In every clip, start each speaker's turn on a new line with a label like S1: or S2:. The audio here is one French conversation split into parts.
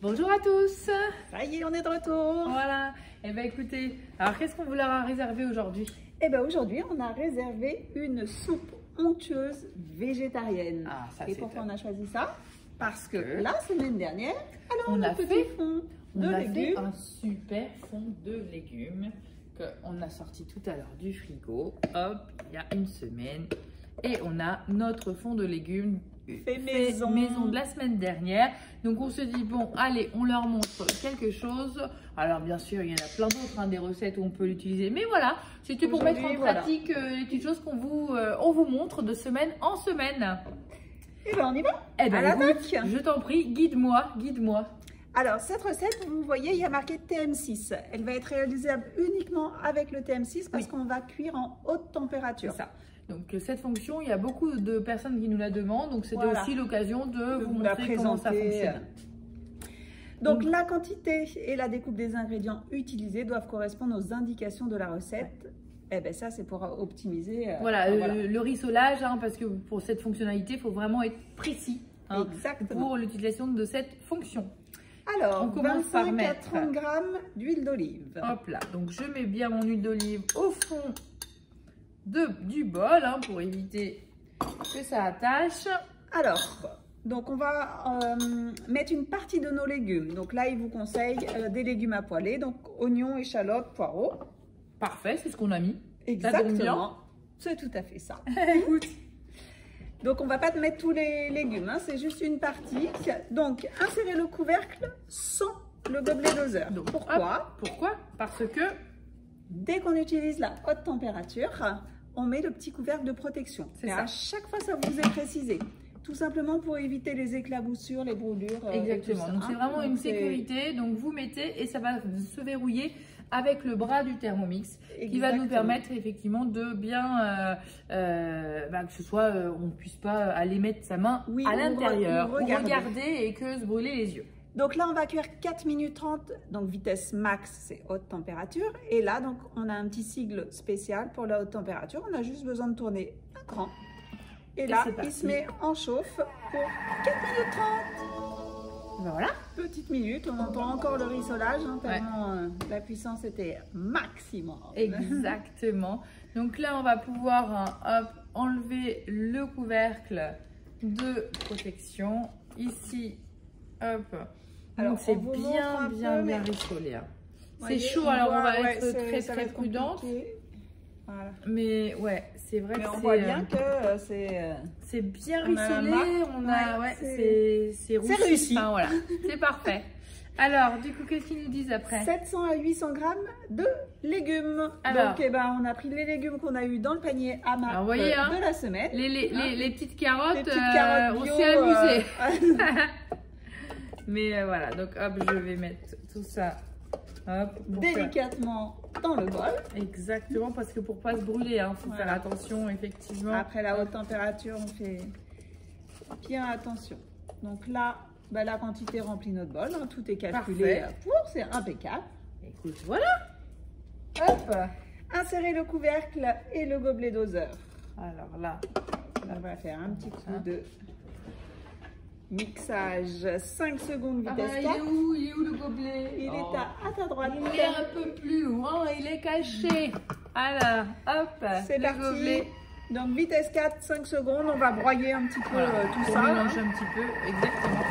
S1: Bonjour à tous.
S2: Ça y est, on est de retour.
S1: Voilà. Eh bien écoutez, alors qu'est-ce qu'on vous leur a réservé aujourd'hui?
S2: Eh bien aujourd'hui, on a réservé une soupe onctueuse végétarienne.
S1: Ah, ça
S2: et
S1: c'est
S2: pourquoi
S1: top.
S2: on a choisi ça? Parce que la semaine dernière, alors
S1: On a
S2: petit
S1: fait-
S2: fond
S1: On
S2: de
S1: a fait
S2: légumes.
S1: un super fond de légumes qu'on a sorti tout à l'heure du frigo. Hop, il y a une semaine. Et on a notre fond de légumes
S2: Fait maison.
S1: de la semaine dernière. Donc on se dit, bon, allez, on leur montre quelque chose. Alors bien sûr, il y en a plein d'autres, des recettes où on peut l'utiliser. Mais voilà, c'était pour mettre en
S2: Aujourd'hui, voilà.
S1: pratique les petites choses on vous montre de semaine en semaine.
S2: Et bien on y va.
S1: Eh
S2: À
S1: ben,
S2: l'attaque.
S1: écoute, je t'en prie, guide-moi, guide-moi.
S2: Alors cette recette, vous voyez, il y a marqué TM6. Elle va être réalisable uniquement avec le TM6 parce qu'on va cuire en haute température.
S1: C'est ça. Donc cette fonction, il y a beaucoup de personnes qui nous la demandent. Donc c'était
S2: Voilà.
S1: aussi l'occasion de vous
S2: la
S1: montrer comment ça
S2: présenter.
S1: fonctionne.
S2: Donc la quantité et la découpe des ingrédients utilisés doivent correspondre aux indications de la recette. Eh bien ça c'est pour optimiser.
S1: Voilà, le rissolage, parce que pour cette fonctionnalité, il faut vraiment être précis
S2: Exactement.
S1: pour l'utilisation de cette fonction.
S2: Alors,
S1: on commence par
S2: 25 à
S1: mettre
S2: 30 grammes d'huile d'olive.
S1: Hop là, donc je mets bien mon huile d'olive au fond du bol pour éviter que ça attache.
S2: Alors, donc on va mettre une partie de nos légumes. Donc là, il vous conseille des légumes à poêler, donc oignons, échalotes, poireaux.
S1: Parfait, c'est ce qu'on a mis.
S2: Exactement. C'est tout à fait ça.
S1: Écoute.
S2: Donc on va pas te mettre tous les légumes, c'est juste une partie. Donc insérez le couvercle sans le gobelet doseur.
S1: Donc,
S2: Pourquoi?
S1: Pourquoi? Parce que
S2: Dès qu'on utilise la haute température, on met le petit couvercle de protection.
S1: C'est
S2: Et
S1: ça.
S2: à chaque fois, ça vous est précisé. Tout simplement pour éviter les éclaboussures, les brûlures.
S1: exactement.
S2: et tout ça,
S1: Donc c'est vraiment une sécurité. Donc vous mettez et ça va se verrouiller avec le bras du Thermomix qui va nous permettre effectivement de bien que ce soit on puisse pas aller mettre sa main à l'intérieur,
S2: ou
S1: ou regarder et que se brûler les yeux.
S2: Donc là, on va cuire 4 minutes 30, donc vitesse max, c'est haute température. Et là, donc, on a un petit sigle spécial pour la haute température. On a juste besoin de tourner un cran. Et là, il se met en chauffe pour 4 minutes 30.
S1: Ben voilà.
S2: Petite minute, on entend encore le rissolage, tellement la puissance était maximum.
S1: Exactement. Donc là, on va pouvoir enlever le couvercle de protection. Ici, hop. Donc c'est bien rissolé. C'est chaud, alors on va être très prudente.
S2: Voilà.
S1: Mais ouais, c'est vrai que
S2: on voit bien que
S1: c'est bien rissolé. C'est
S2: réussi.
S1: Enfin, voilà, c'est parfait. Alors, du coup, qu'est-ce qu'ils nous disent après?
S2: 700 à 800 grammes de légumes.
S1: Alors,
S2: donc, on a pris les légumes qu'on a eu dans le panier à Marc de la semaine.
S1: Les petites carottes,
S2: les petites carottes bio,
S1: on s'est amusé. Mais voilà, donc hop, je vais mettre tout ça
S2: délicatement dans le bol.
S1: Exactement, parce que pour pas se brûler, faut faire attention, effectivement.
S2: Après la haute température, on fait bien attention. Donc là, la quantité remplit notre bol, tout est calculé pour, c'est impeccable.
S1: Écoute, voilà. Hop.
S2: Insérez le couvercle et le gobelet doseur.
S1: Alors là,
S2: on va faire un petit coup de mixage, 5 secondes vitesse 4.
S1: Il est où le gobelet?
S2: Il est à ta droite.
S1: Il est un peu plus loin, il est caché. Alors, hop,
S2: c'est parti. Gobelet. Donc vitesse 4, 5 secondes, on va broyer un petit peu tout ça.
S1: On mélange un petit peu, exactement.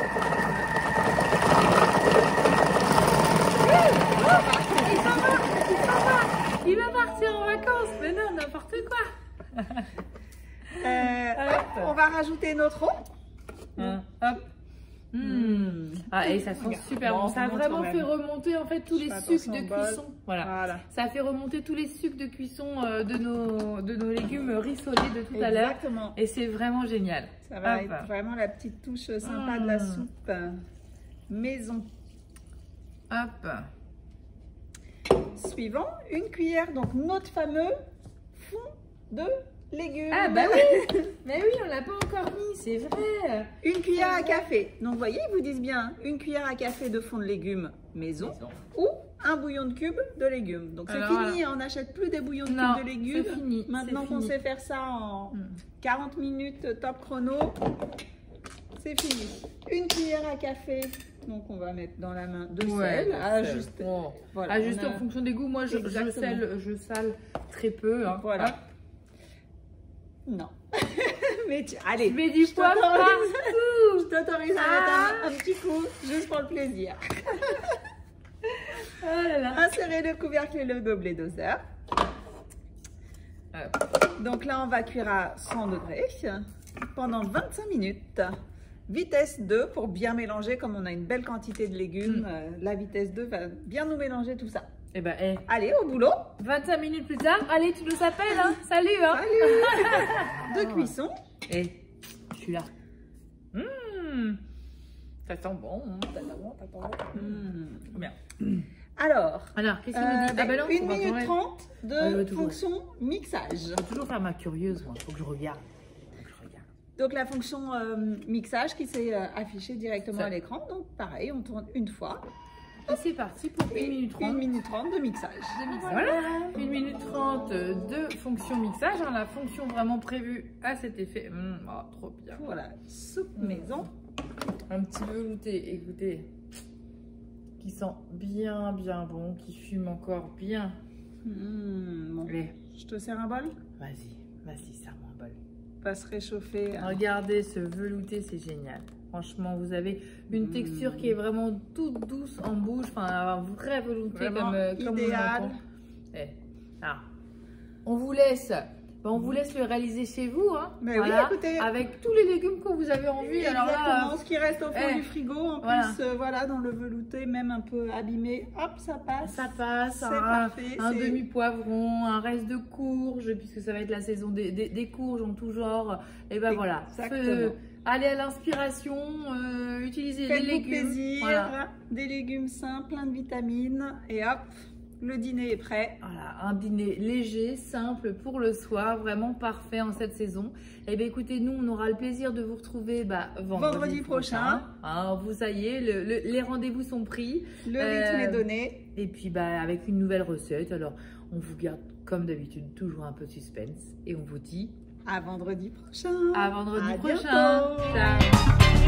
S1: Il va partir en vacances, mais non, n'importe quoi.
S2: On va rajouter notre eau.
S1: Hop. Et ça sent super bon. Ça a vraiment fait remonter en fait tous les sucs de cuisson. Voilà. Ça a fait remonter tous les sucs de cuisson de nos légumes rissolés de tout à l'heure. Et c'est vraiment génial.
S2: Ça va être vraiment la petite touche sympa de la soupe maison.
S1: Hop.
S2: Suivant, une cuillère, donc notre fameux fond de légumes.
S1: Ah bah oui. Mais oui, on l'a pas encore mis, c'est vrai.
S2: Une cuillère à café. Donc vous voyez, ils vous disent bien une cuillère à café de fond de légumes maison. Ou un bouillon de cubes de légumes. Donc c'est fini, on n'achète plus des bouillons de cubes de légumes.
S1: C'est fini.
S2: Maintenant qu'on sait faire ça en 40 minutes top chrono, c'est fini. Une cuillère à café Donc, on va mettre dans la main de sel, ajuster.
S1: Bon. Voilà, ajuster en fonction des goûts. Moi, je sale très peu. Hein.
S2: Voilà.
S1: Hop.
S2: Non. Mais allez,
S1: je mets du poivre partout.
S2: Je t'autorise à mettre un petit coup, juste pour le plaisir.
S1: Oh là là.
S2: Insérez le couvercle et le gobelet doseur. Donc là, on va cuire à 100 degrés pendant 25 minutes. Vitesse 2 pour bien mélanger, comme on a une belle quantité de légumes. La vitesse 2 va bien nous mélanger tout ça.
S1: Eh ben,
S2: allez, au boulot.
S1: 25 minutes plus tard, allez, tu nous appelles, hein. Salut, hein.
S2: Salut. De cuisson.
S1: Je suis là. Ça sent bon, ça sent bon. Bien.
S2: Alors,
S1: qu'est-ce qu'il nous dit?
S2: 1 minute 30 de fonction mixage.
S1: Je vais toujours faire ma curieuse, moi. Faut que je regarde.
S2: Donc, la fonction mixage qui s'est affichée directement à l'écran. Donc, pareil, on tourne une fois.
S1: Et c'est parti pour 1 minute 30.
S2: 1 minute 30 de mixage.
S1: Voilà, 1 minute 30 de fonction mixage. La fonction vraiment prévue à cet effet. Trop bien.
S2: Voilà, soupe maison.
S1: Un petit velouté, écoutez, qui sent bien bon, qui fume encore bien.
S2: Bon. Je te sers un bol?
S1: Vas-y, serre-moi un bol.
S2: Va se réchauffer.
S1: Regardez ce velouté, c'est génial. Franchement, vous avez une texture qui est vraiment toute douce en bouche, un vrai velouté comme
S2: idéal.
S1: On vous laisse. On vous laisse le réaliser chez vous, hein.
S2: Mais voilà, oui, écoutez,
S1: avec tous les légumes que vous avez envie.
S2: Exactement, alors là, ce qui reste au fond du frigo, en plus, voilà, dans le velouté, même un peu abîmé, hop, ça passe.
S1: Ça passe, un demi-poivron, un reste de courge, puisque ça va être la saison des courges en tout genre. Et ben voilà, allez à l'inspiration, utilisez les légumes.
S2: Plaisir, des légumes sains, plein de vitamines, et hop. Le dîner est prêt.
S1: Voilà, un dîner léger, simple pour le soir, vraiment parfait en cette saison. Et bien écoutez, nous on aura le plaisir de vous retrouver vendredi prochain. Vous ça y est, les rendez-vous sont pris.
S2: Le rythme est donné.
S1: Et puis avec une nouvelle recette. Alors on vous garde comme d'habitude toujours un peu de suspense. Et on vous dit
S2: à vendredi prochain.
S1: À vendredi prochain.
S2: Bientôt.
S1: Ciao.